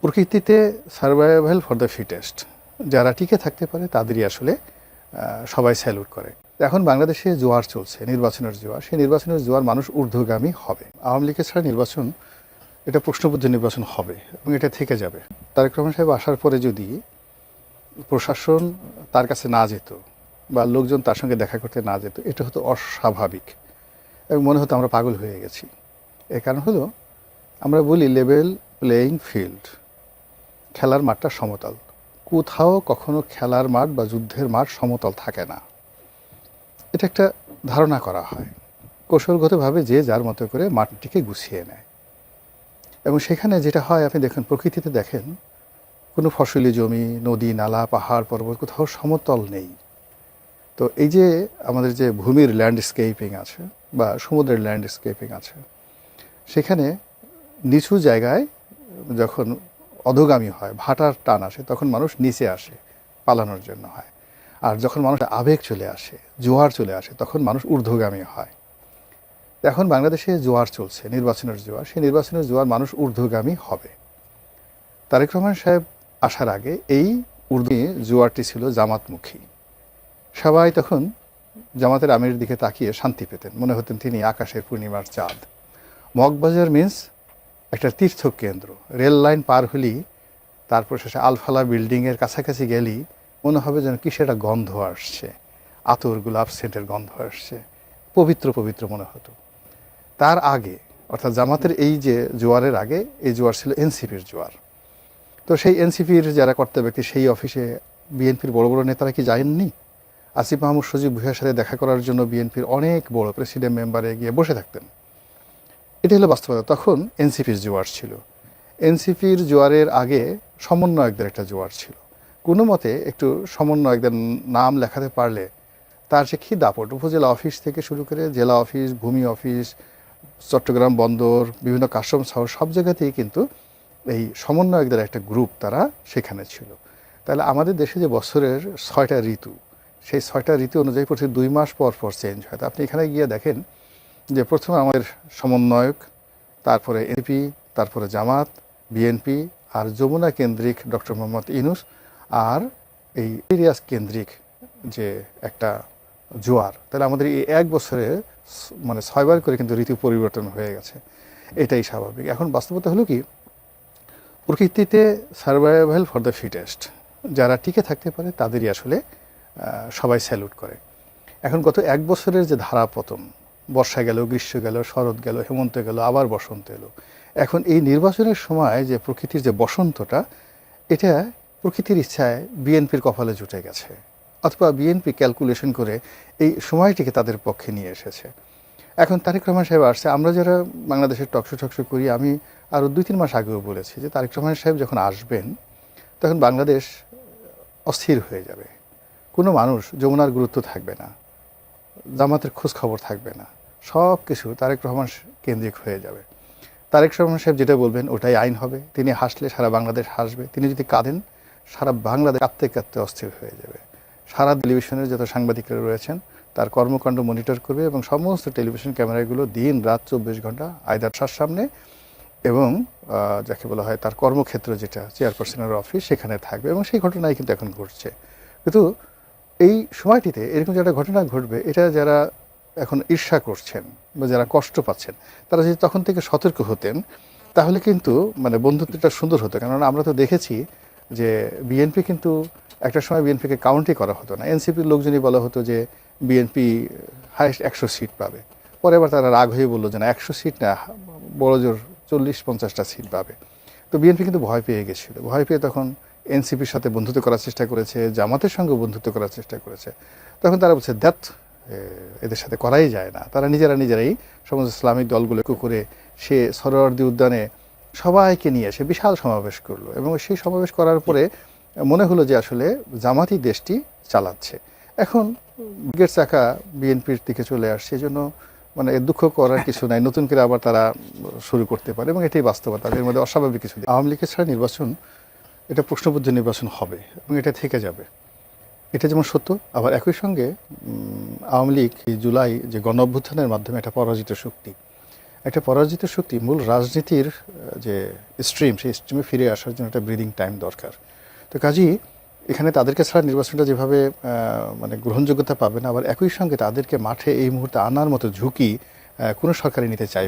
প্রকৃতিতে survival for the fittest, যারা টিকে থাকতে পারে তাদেরই আসলে সবাই স্যালুট করে। এখন বাংলাদেশে জোয়ার চলছে, নির্বাচনের জোয়ার। সেই নির্বাচনের জোয়ার মানুষ ঊর্ধ্বগামী হবে। আওয়ামী লীগের ছাড়া নির্বাচন, এটা প্রশ্নবুদ্ধ নির্বাচন হবে এবং এটা থেকে যাবে। তারেক রহমান সাহেব আসার পরে যদি প্রশাসন তার কাছে না যেত বা লোকজন তার সঙ্গে দেখা করতে না যেত, এটা হতো অস্বাভাবিক এবং মনে হতো আমরা পাগল হয়ে গেছি। এর কারণ হলো, আমরা বলি লেভেল প্লেয়িং ফিল্ড, খেলার মাঠটা সমতল। কোথাও কখনো খেলার মাঠ বা যুদ্ধের মাঠ সমতল থাকে না, এটা একটা ধারণা করা হয়। কৌশলগতভাবে যে যার মতো করে মাঠটিকে গুছিয়ে নেয় এবং সেখানে যেটা হয়, আপনি দেখেন প্রকৃতিতে দেখেন কোনো ফসলি জমি, নদী, নালা, পাহাড়, পর্বত কোথাও সমতল নেই। তো এই যে আমাদের যে ভূমির ল্যান্ডস্কেপিং আছে বা সমুদ্রের ল্যান্ডস্কেপিং আছে, সেখানে নিচু জায়গায় যখন অধোগামী হয়, ভাটার টান আসে, তখন মানুষ নিচে আসে, পালানোর জন্য হয়। আর যখন মানুষের আবেগ চলে আসে, জোয়ার চলে আসে, তখন মানুষ ঊর্ধ্বগামী হয়। এখন বাংলাদেশে জোয়ার চলছে, নির্বাচনের জোয়ার। সেই নির্বাচনের জোয়ার মানুষ ঊর্ধ্বগামী হবে। তারেক রহমান সাহেব আসার আগে এই জোয়ারটি ছিল জামাতমুখী। সবাই তখন জামাতের আমিরের দিকে তাকিয়ে শান্তি পেতেন, মনে হতেন তিনি আকাশের পূর্ণিমার চাঁদ। মগবাজার মিন্স একটা তীর্থকেন্দ্র। রেল লাইন পার হলেই, তারপর শেষে আলফালা বিল্ডিংয়ের কাছাকাছি গেলেই মনে হবে যেন কিসের একটা গন্ধ আসছে, আতর, গোলাপ সেন্টের গন্ধ আসছে, পবিত্র পবিত্র মনে হতো। তার আগে, অর্থাৎ জামাতের এই যে জোয়ারের আগে, এই জোয়ার ছিল এনসিপির জোয়ার। তো সেই এনসিপির যারা কর্তা ব্যক্তি, সেই অফিসে বিএনপির বড় বড় নেতারা কি যায়নি? আসিফ মাহমুদ সজীব ভুঁইয়ার সাথে দেখা করার জন্য বিএনপির অনেক বড় প্রেসিডেন্ট মেম্বারে গিয়ে বসে থাকতেন। এটা হলো বাস্তবতা। তখন এনসিপির জোয়ার ছিল। এনসিপির জোয়ারের আগে সমন্বয়কদের একটা জোয়ার ছিল। কোনো মতে একটু সমন্বয়কদের নাম লেখাতে পারলে তার যে কি দাপট, উপজেলা অফিস থেকে শুরু করে জেলা অফিস, ভূমি অফিস, চট্টগ্রাম বন্দর, বিভিন্ন কাস্টমস হাউস, সব জায়গাতেই কিন্তু এই সমন্বয়কদের একটা গ্রুপ তারা সেখানে ছিল। তাহলে আমাদের দেশে যে বছরের 6টা ঋতু, সেই 6টা ঋতু অনুযায়ী প্রতি 2 মাস পর পর চেঞ্জ হয়। তো আপনি এখানে গিয়ে দেখেন যে প্রথমে আমাদের সমন্বয়ক, তারপরে এনপি, তারপরে জামাত, বিএনপি, আর যমুনা কেন্দ্রিক ডক্টর মোহাম্মদ ইউনূস, আর এই এরিয়াস কেন্দ্রিক যে একটা জোয়ার। তাহলে আমাদের এই এক বছরে মানে 6বার করে কিন্তু ঋতু পরিবর্তন হয়ে গেছে। এটাই স্বাভাবিক। এখন বাস্তবতা হলো কি, প্রকৃতিতে সার্ভাইভাল ফর দ্য ফিটেস্ট, যারা টিকে থাকতে পারে তাদেরই আসলে সবাই স্যালুট করে। এখন গত এক বছরের যে ধারাপতন, বর্ষা গেল, গ্রীষ্ম গেল, শরৎ গেল, হেমন্ত গেল, আবার বসন্ত এলো। এখন এই নির্বাচনের সময় যে প্রকৃতির যে বসন্তটা, এটা প্রকৃতির ইচ্ছায় বিএনপির কপালে জুটে গেছে, অথবা বিএনপি ক্যালকুলেশন করে এই সময়টিকে তাদের পক্ষে নিয়ে এসেছে। এখন তারেক রহমান সাহেব আসছে। আমরা যারা বাংলাদেশের টকশো করি, আমি আরও 2-3 মাস আগেও বলেছি যে তারেক রহমান সাহেব যখন আসবেন, তখন বাংলাদেশ অস্থির হয়ে যাবে। কোনো মানুষ যমুনার গুরুত্ব থাকবে না, জামাতের খোঁজ খবর থাকবে না, সব কিছু তারেক রহমান কেন্দ্রিক হয়ে যাবে। তারেক রহমান সাহেব যেটা বলবেন ওটাই আইন হবে। তিনি হাসলে সারা বাংলাদেশ হাসবে, তিনি যদি কাঁদেন সারা বাংলাদেশ কাঁদতে কাঁদতে অস্থির হয়ে যাবে। সারা টেলিভিশনের যত সাংবাদিকরা রয়েছেন তার কর্মকাণ্ড মনিটর করবে এবং সমস্ত টেলিভিশন ক্যামেরাগুলো দিন রাত 24 ঘন্টা আয়দার শাহর সামনে এবং যাকে বলা হয় তার কর্মক্ষেত্র, যেটা চেয়ারপারসনের অফিস, সেখানে থাকবে। এবং সেই ঘটনাই কিন্তু এখন ঘটছে। কিন্তু এই সময়টিতে এরকম যে একটা ঘটনা ঘটবে, এটা যারা এখন ঈর্ষা করছেন বা যারা কষ্ট পাচ্ছেন, তারা যদি তখন থেকে সতর্ক হতেন, তাহলে কিন্তু মানে বন্ধুত্বটা সুন্দর হতো। কেননা আমরা তো দেখেছি যে বিএনপি কিন্তু একটা সময় বিএনপিকে কাউন্টই করা হতো না। এনসিপির লোকজনই বলা হতো যে বিএনপি হাইয়েস্ট 100 সিট পাবে। পরে আবার তারা রাগ হয়ে বললো যে না, 100 সিট না, বড় জোর 40-50টা সিট পাবে। তো বিএনপি কিন্তু ভয় পেয়ে গেছিল। ভয় পেয়ে তখন এনসিপির সাথে বন্ধুত্ব করার চেষ্টা করেছে, জামাতের সঙ্গে বন্ধুত্ব করার চেষ্টা করেছে। তখন তারা বলছে দ্যাট এদের সাথে করাই যায় না। তারা নিজেরাই সমস্ত ইসলামিক দলগুলোকে করে সে সরোয়ার্দী উদ্যানে সবাইকে নিয়ে এসে বিশাল সমাবেশ করলো এবং সেই সমাবেশ করার পরে মনে হলো যে আসলে জামাতই দেশটি চালাচ্ছে। এখন বিগের চাকা বিএনপির দিকে চলে আসছে। এই জন্য মানে দুঃখ করার কিছু নাই, নতুন করে আবার তারা শুরু করতে পারে এবং এটাই বাস্তবতা। এর মধ্যে অস্বাভাবিক কিছু নেই। আওয়ামী লীগের ছাড়া নির্বাচন, এটা প্রশ্নবুদ্ধ নির্বাচন হবে এবং এটা থেকে যাবে। এটা যেমন সত্য, আবার একই সঙ্গে আওয়ামী লীগ জুলাই যে গণ অভ্যুত্থানের মাধ্যমে একটা পরাজিত শক্তি, একটা পরাজিত শক্তি মূল রাজনীতির যে স্ট্রিম, সেই স্ট্রিমে ফিরে আসার জন্য একটা ব্রিদিং টাইম দরকার। তো কাজেই এখানে তাদেরকে ছাড়া নির্বাচনটা যেভাবে মানে গ্রহণযোগ্যতা পাবে না, আবার একই সঙ্গে তাদেরকে মাঠে এই মুহূর্তে আনার মতো ঝুঁকি কোনো সরকারই নিতে চাইবে।